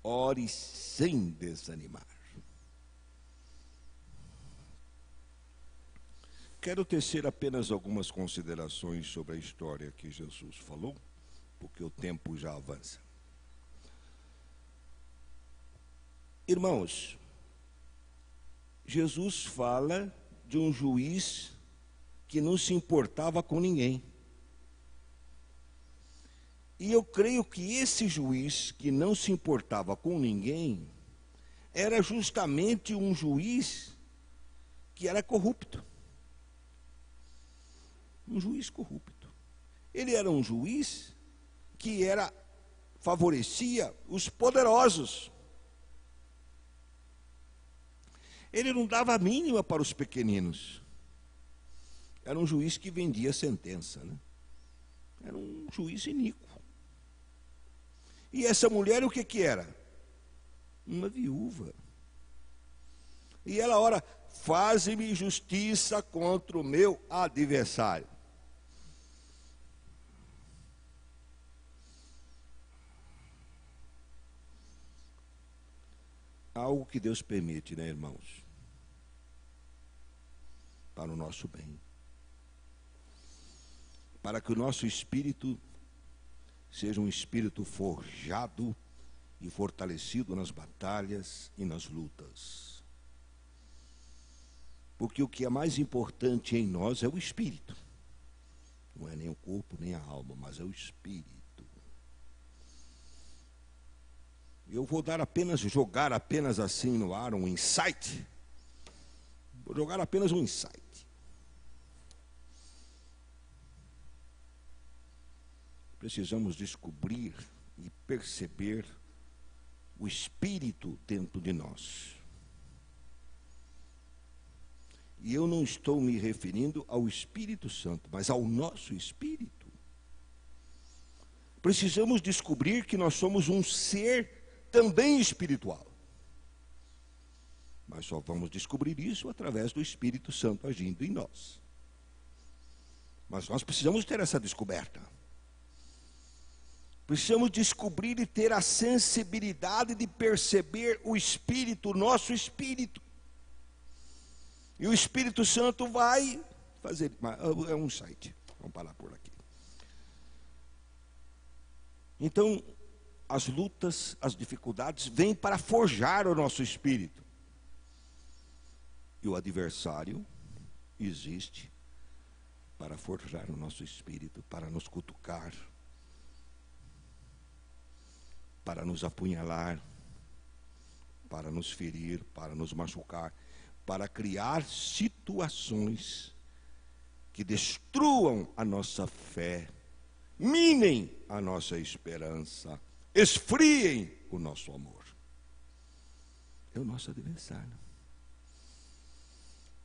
Ore sem desanimar. Quero tecer apenas algumas considerações sobre a história que Jesus falou, porque o tempo já avança. Irmãos, Jesus fala de um juiz que não se importava com ninguém. E eu creio que esse juiz que não se importava com ninguém era justamente um juiz que era corrupto. Um juiz corrupto. Ele era um juiz que favorecia os poderosos. Ele não dava a mínima para os pequeninos. Era um juiz que vendia sentença, né? Era um juiz iníquo. E essa mulher o que era? Uma viúva. E ela ora, faze-me justiça contra o meu adversário. Algo que Deus permite, né, irmãos? Para o nosso bem. Para que o nosso espírito seja um espírito forjado e fortalecido nas batalhas e nas lutas. Porque o que é mais importante em nós é o espírito. Não é nem o corpo, nem a alma, mas é o espírito. Eu vou jogar apenas assim no ar um insight. Vou jogar apenas um insight. Precisamos descobrir e perceber o Espírito dentro de nós. E eu não estou me referindo ao Espírito Santo, mas ao nosso Espírito. Precisamos descobrir que nós somos um ser também espiritual. Mas só vamos descobrir isso através do Espírito Santo agindo em nós. Mas nós precisamos ter essa descoberta. Precisamos descobrir e ter a sensibilidade de perceber o Espírito, o nosso Espírito. E o Espírito Santo vai fazer. É um site. Vamos parar por aqui. Então, as lutas, as dificuldades vêm para forjar o nosso espírito. E o adversário existe para forjar o nosso espírito, para nos cutucar, para nos apunhalar, para nos ferir, para nos machucar, para criar situações que destruam a nossa fé, minem a nossa esperança, esfriem o nosso amor. É o nosso adversário.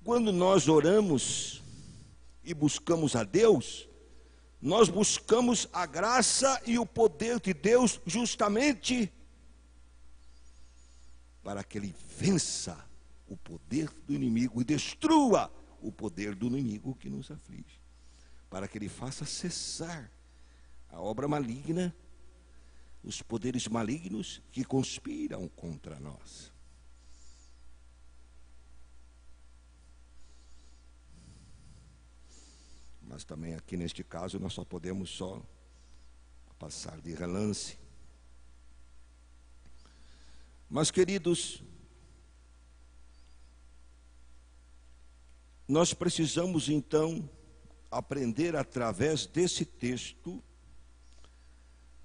Quando nós oramos e buscamos a Deus, nós buscamos a graça e o poder de Deus justamente para que Ele vença o poder do inimigo e destrua o poder do inimigo que nos aflige, para que Ele faça cessar a obra maligna, os poderes malignos que conspiram contra nós. Mas também aqui neste caso nós só podemos só passar de relance. Mas, queridos, nós precisamos então aprender através desse texto,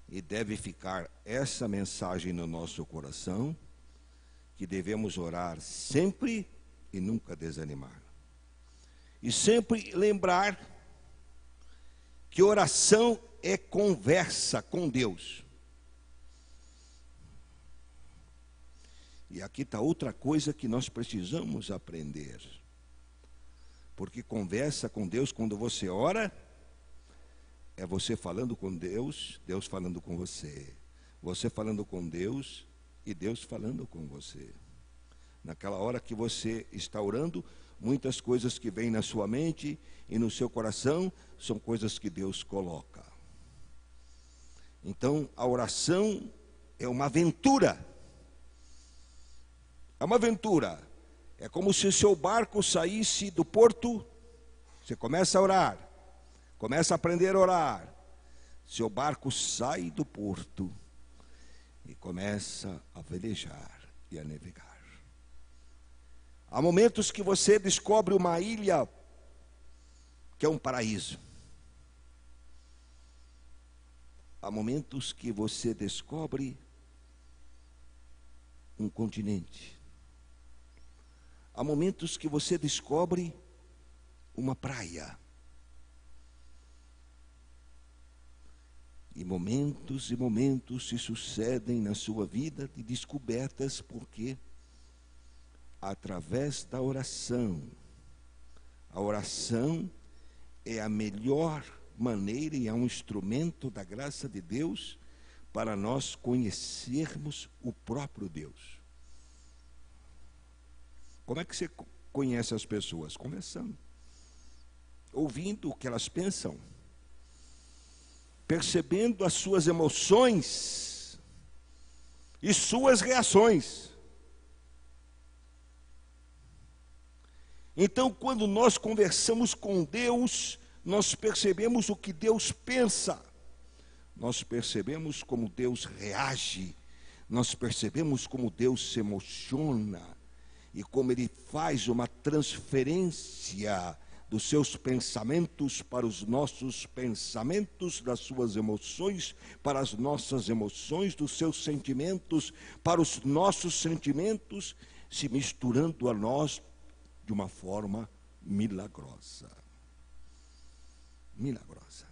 e deve ficar essa mensagem no nosso coração, que devemos orar sempre e nunca desanimar. E sempre lembrar que oração é conversa com Deus. E aqui está outra coisa que nós precisamos aprender. Porque conversa com Deus, quando você ora, é você falando com Deus, Deus falando com você. Você falando com Deus e Deus falando com você. Naquela hora que você está orando, muitas coisas que vêm na sua mente e no seu coração são coisas que Deus coloca. Então, a oração é uma aventura. É uma aventura. É como se o seu barco saísse do porto, você começa a orar, começa a aprender a orar. Seu barco sai do porto e começa a velejar e a navegar. Há momentos que você descobre uma ilha que é um paraíso. Há momentos que você descobre um continente. Há momentos que você descobre uma praia. E momentos se sucedem na sua vida de descobertas, porque através da oração, a oração é a melhor maneira e é um instrumento da graça de Deus para nós conhecermos o próprio Deus. Como é que você conhece as pessoas? Conversando, ouvindo o que elas pensam, percebendo as suas emoções e suas reações. Então, quando nós conversamos com Deus, nós percebemos o que Deus pensa, nós percebemos como Deus reage, nós percebemos como Deus se emociona e como Ele faz uma transferência dos seus pensamentos para os nossos pensamentos, das suas emoções para as nossas emoções, dos seus sentimentos para os nossos sentimentos, se misturando a nós de uma forma milagrosa. Milagrosa.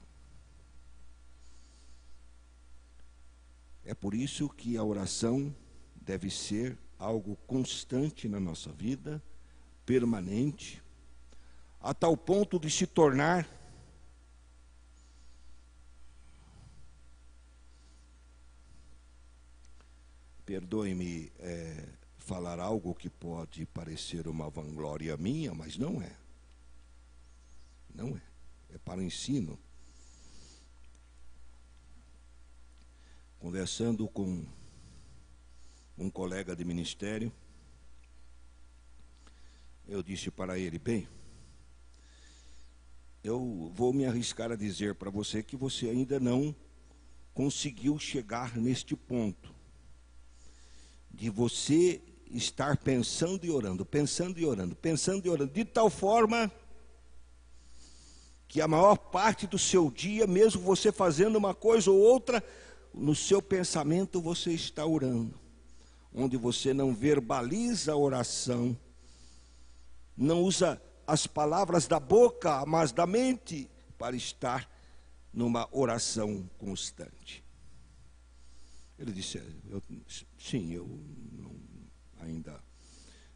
É por isso que a oração deve ser algo constante na nossa vida, permanente, a tal ponto de se tornar perdoe-me falar algo que pode parecer uma vanglória minha, mas não é. Não é. É para o ensino. Conversando com um colega de ministério, eu disse para ele: bem, eu vou me arriscar a dizer para você que você ainda não conseguiu chegar neste ponto de você estar pensando e orando, pensando e orando, pensando e orando, de tal forma que a maior parte do seu dia, mesmo você fazendo uma coisa ou outra, no seu pensamento você está orando, onde você não verbaliza a oração, não usa as palavras da boca, mas da mente, para estar numa oração constante. Ele disse: sim, eu ainda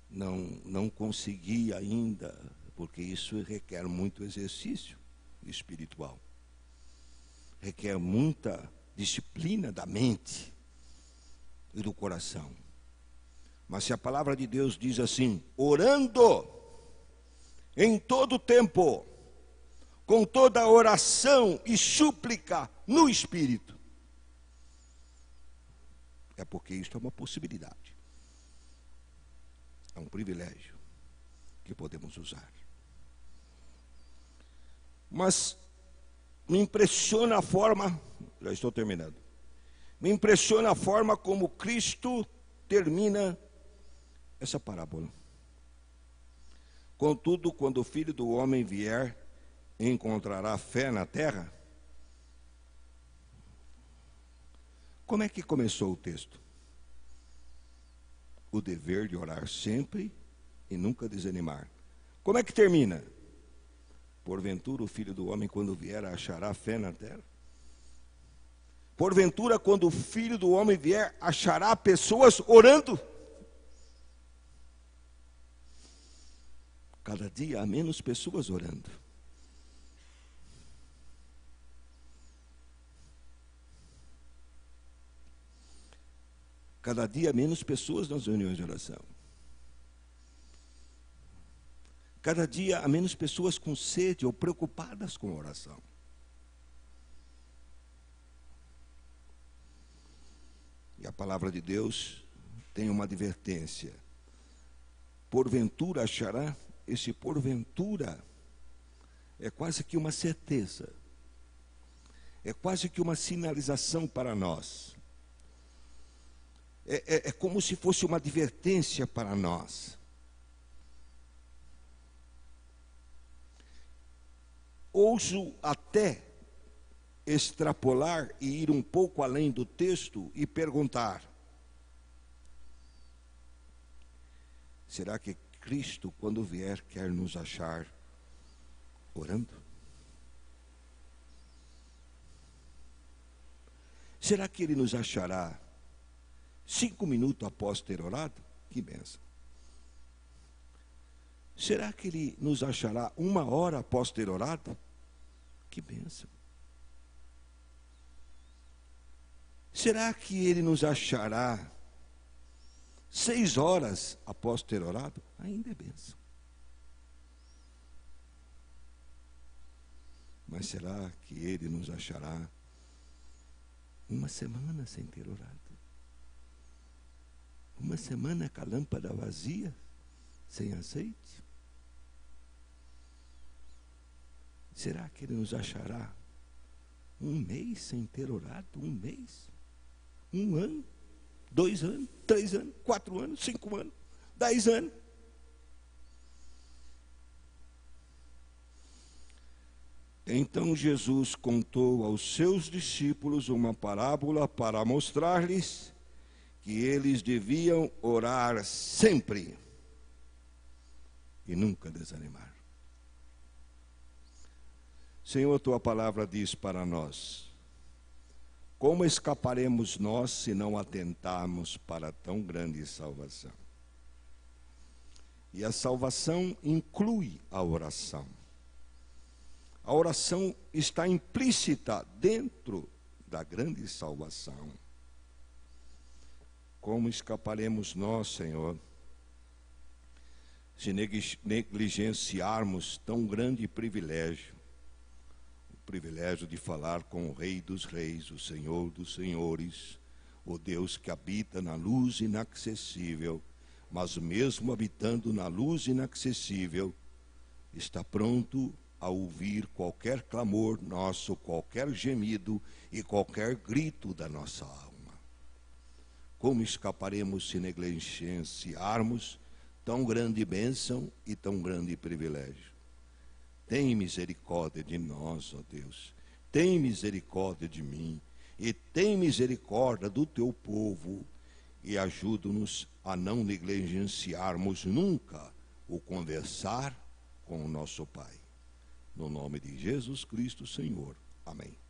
não consegui ainda, porque isso requer muito exercício espiritual, requer muita disciplina da mente e do coração. Mas se a palavra de Deus diz assim: orando em todo tempo, com toda oração e súplica no Espírito, é porque isto é uma possibilidade, é um privilégio que podemos usar. Mas me impressiona a forma, já estou terminando, me impressiona a forma como Cristo termina essa parábola. Contudo, quando o Filho do Homem vier, encontrará fé na terra? Como é que começou o texto? O dever de orar sempre e nunca desanimar. Como é que termina? Porventura o Filho do Homem, quando vier, achará fé na terra? Porventura, quando o Filho do Homem vier, achará pessoas orando? Cada dia há menos pessoas orando. Cada dia há menos pessoas nas reuniões de oração. Cada dia há menos pessoas com sede ou preocupadas com a oração. E a palavra de Deus tem uma advertência: porventura achará. Esse porventura é quase que uma certeza, é quase que uma sinalização para nós, é como se fosse uma advertência para nós. Ouso até extrapolar e ir um pouco além do texto e perguntar: será que Cristo, quando vier, quer nos achar orando? Será que Ele nos achará 5 minutos após ter orado? Que bênção. Será que Ele nos achará 1 hora após ter orado? Que bênção. Será que Ele nos achará 6 horas após ter orado? Ainda é bênção. Mas será que Ele nos achará 1 semana sem ter orado? 1 semana com a lâmpada vazia, sem azeite? Será que Ele nos achará 1 mês sem ter orado? 1 mês? 1 ano? 2 anos? 3 anos? 4 anos? 5 anos? 10 anos? Então Jesus contou aos seus discípulos uma parábola para mostrar-lhes que eles deviam orar sempre e nunca desanimar. Senhor, tua palavra diz para nós: como escaparemos nós se não atentarmos para tão grande salvação? E a salvação inclui a oração. A oração está implícita dentro da grande salvação. Como escaparemos nós, Senhor, se negligenciarmos tão grande privilégio? O privilégio de falar com o Rei dos Reis, o Senhor dos Senhores, o Deus que habita na luz inacessível, mas mesmo habitando na luz inacessível, está pronto a ouvir qualquer clamor nosso, qualquer gemido e qualquer grito da nossa alma. Como escaparemos se negligenciarmos tão grande bênção e tão grande privilégio? Tem misericórdia de nós, ó Deus. Tem misericórdia de mim. E tem misericórdia do teu povo. E ajuda-nos a não negligenciarmos nunca o conversar com o nosso Pai. No nome de Jesus Cristo, Senhor. Amém.